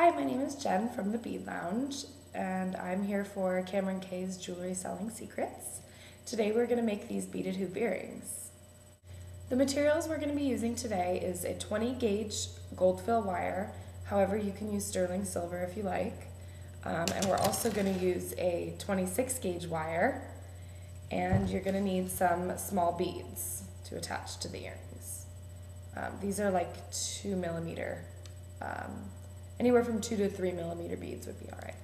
Hi, my name is Jen from the Bead Lounge, and I'm here for Cameron K's Jewelry Selling Secrets. Today we're going to make these beaded hoop earrings. The materials we're going to be using today is a 20 gauge gold fill wire, however you can use sterling silver if you like, and we're also going to use a 26 gauge wire, and you're going to need some small beads to attach to the earrings. These are like 2 millimeter. Anywhere from 2 to 3 millimeter beads would be all right.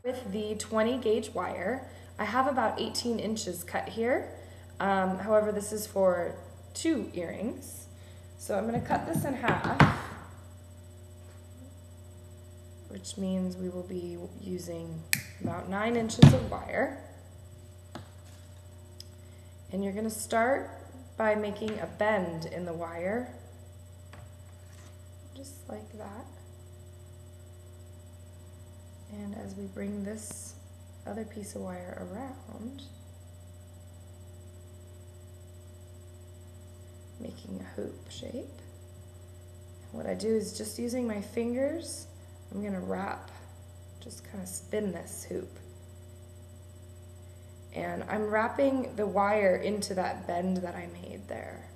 With the 20 gauge wire, I have about 18 inches cut here. However, this is for 2 earrings. So I'm going to cut this in half, which means we will be using about 9 inches of wire. And you're going to start by making a bend in the wire, just like that. And as we bring this other piece of wire around, making a hoop shape. And what I do is just using my fingers, I'm going to wrap, just kind of spin this hoop. And I'm wrapping the wire into that bend that I made there.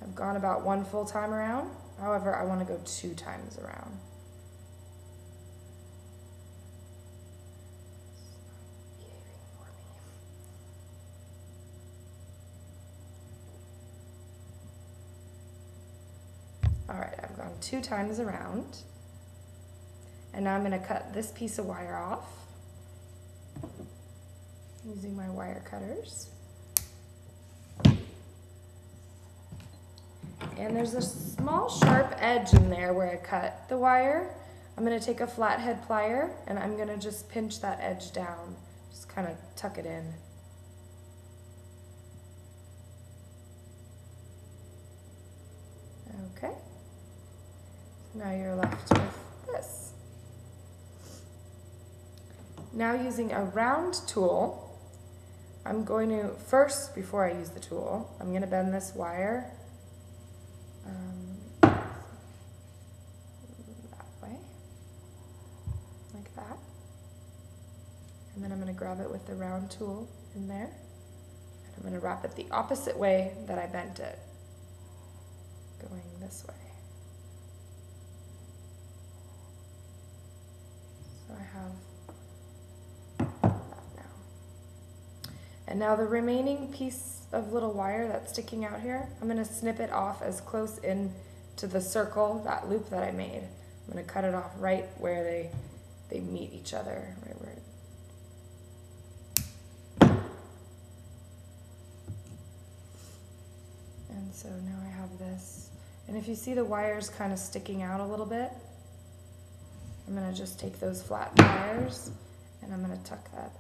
I've gone about 1 full time around. However, I want to go 2 times around. All right, I've gone 2 times around. And now I'm going to cut this piece of wire off using my wire cutters. And there's a small sharp edge in there where I cut the wire. I'm going to take a flathead plier and I'm going to just pinch that edge down, just kind of tuck it in. Okay. Now you're left with this. Now using a round tool, I'm going to, first, before I use the tool, I'm going to bend this wire that way, like that. And then I'm going to grab it with the round tool in there. And I'm going to wrap it the opposite way that I bent it, going this way. So I have that now. And now the remaining piece of little wire that's sticking out here, I'm going to snip it off as close in to the circle, that loop that I made. I'm going to cut it off right where they meet each other, right where and so now I have this. And if you see the wires kind of sticking out a little bit, I'm going to just take those flat wires and I'm going to tuck that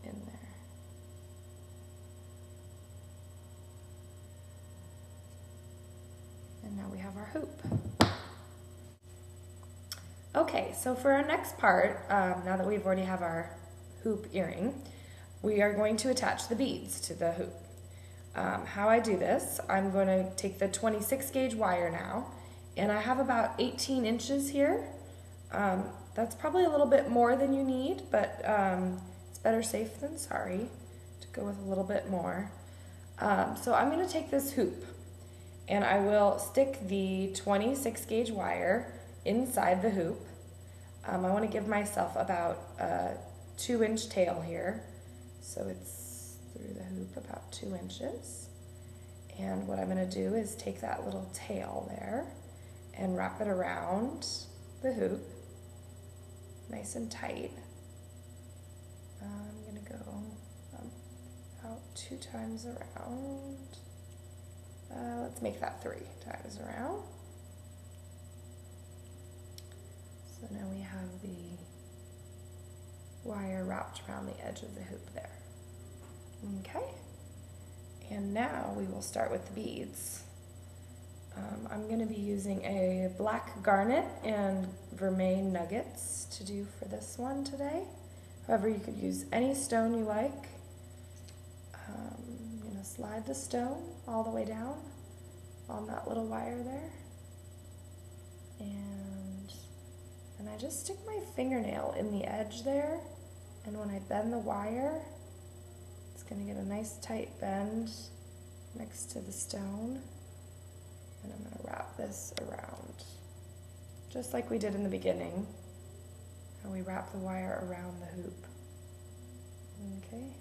in there. And now we have our hoop. Okay, so for our next part, now that we've already have our hoop earring, we are going to attach the beads to the hoop. How I do this, I'm going to take the 26 gauge wire now, and I have about 18 inches here. That's probably a little bit more than you need, but it's better safe than sorry to go with a little bit more. So I'm going to take this hoop and I will stick the 26 gauge wire inside the hoop. I want to give myself about a 2-inch tail here, so it's through the hoop about 2 inches. And what I'm going to do is take that little tail there and wrap it around the hoop, nice and tight. I'm going to go about 2 times around. Let's make that 3 times around. So now we have the wire wrapped around the edge of the hoop there. Okay, and now we will start with the beads. I'm going to be using a black garnet and vermeil nuggets to do for this one today. However, you could use any stone you like. I'm going to slide the stone all the way down on that little wire there. And I just stick my fingernail in the edge there, and when I bend the wire, it's going to get a nice tight bend next to the stone. And I'm going to wrap this around, just like we did in the beginning, how we wrap the wire around the hoop. Okay,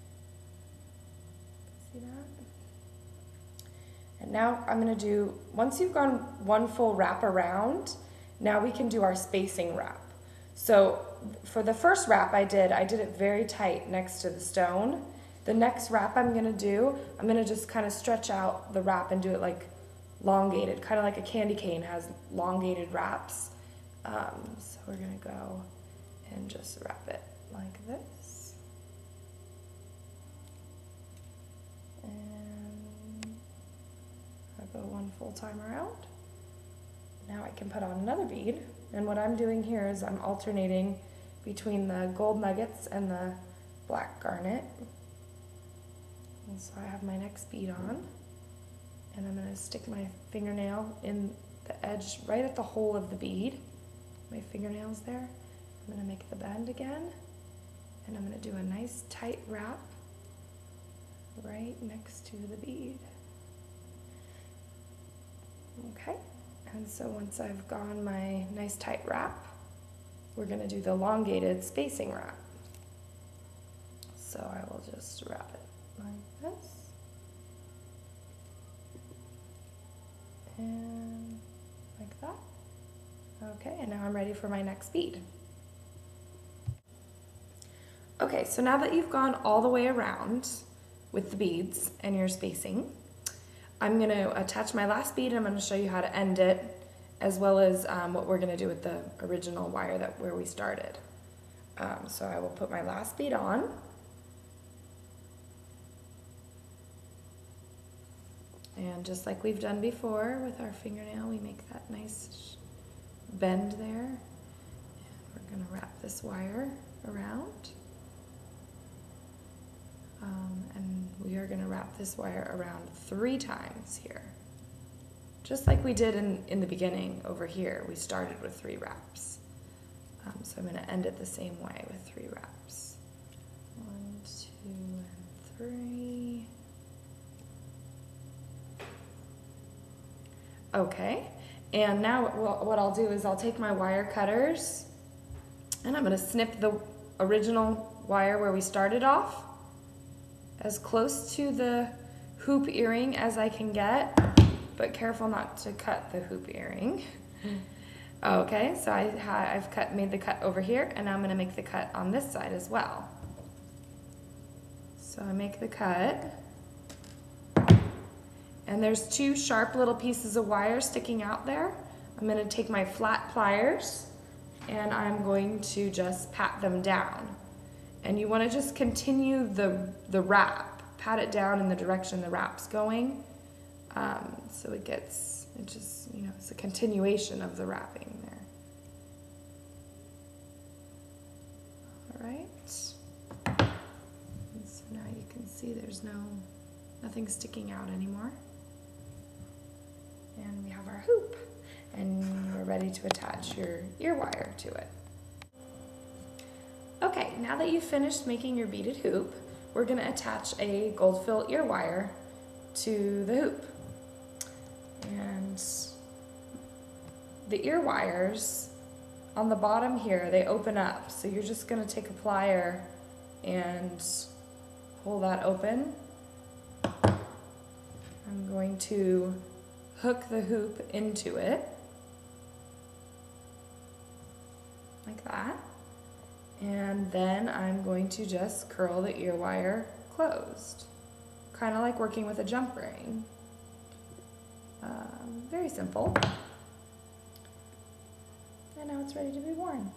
see that? And now I'm going to do, once you've gone one full wrap around, now we can do our spacing wrap. So for the first wrap I did it very tight next to the stone. The next wrap I'm going to do, I'm going to just kind of stretch out the wrap and do it like elongated, kind of like a candy cane has elongated wraps. So we're going to go and just wrap it like this. And I'll go one full time around. Now I can put on another bead. And what I'm doing here is I'm alternating between the gold nuggets and the black garnet. And so I have my next bead on. And I'm going to stick my fingernail in the edge right at the hole of the bead. My fingernail's there. I'm going to make the bend again. And I'm going to do a nice tight wrap right next to the bead. Okay. And so once I've gone my nice tight wrap, we're going to do the elongated spacing wrap. So I will just wrap it like this. And like that. Okay, and now I'm ready for my next bead. Okay, so now that you've gone all the way around with the beads and your spacing, I'm going to attach my last bead and I'm going to show you how to end it, as well as what we're going to do with the original wire where we started. So I will put my last bead on. And just like we've done before with our fingernail, we make that nice bend there. And we're going to wrap this wire around. And we are going to wrap this wire around 3 times here. Just like we did in the beginning over here, we started with 3 wraps. So I'm going to end it the same way with 3 wraps. 1, 2, and 3. Okay, and now what I'll do is I'll take my wire cutters and I'm going to snip the original wire where we started off as close to the hoop earring as I can get, but careful not to cut the hoop earring. Okay, so I've made the cut over here, and now I'm going to make the cut on this side as well. So I make the cut, and there's 2 sharp little pieces of wire sticking out there. I'm going to take my flat pliers and I'm going to just pat them down. And you want to just continue the wrap, pat it down in the direction the wrap's going. So it's a continuation of the wrapping there. All right. And so now you can see there's nothing sticking out anymore. And we have our hoop, and we're ready to attach your ear wire to it. Okay, now that you've finished making your beaded hoop, we're going to attach a gold fill ear wire to the hoop. And the ear wires on the bottom here, they open up. So you're just going to take a plier and pull that open. I'm going to hook the hoop into it, like that. And then I'm going to just curl the ear wire closed, kind of like working with a jump ring. Very simple. And now it's ready to be worn.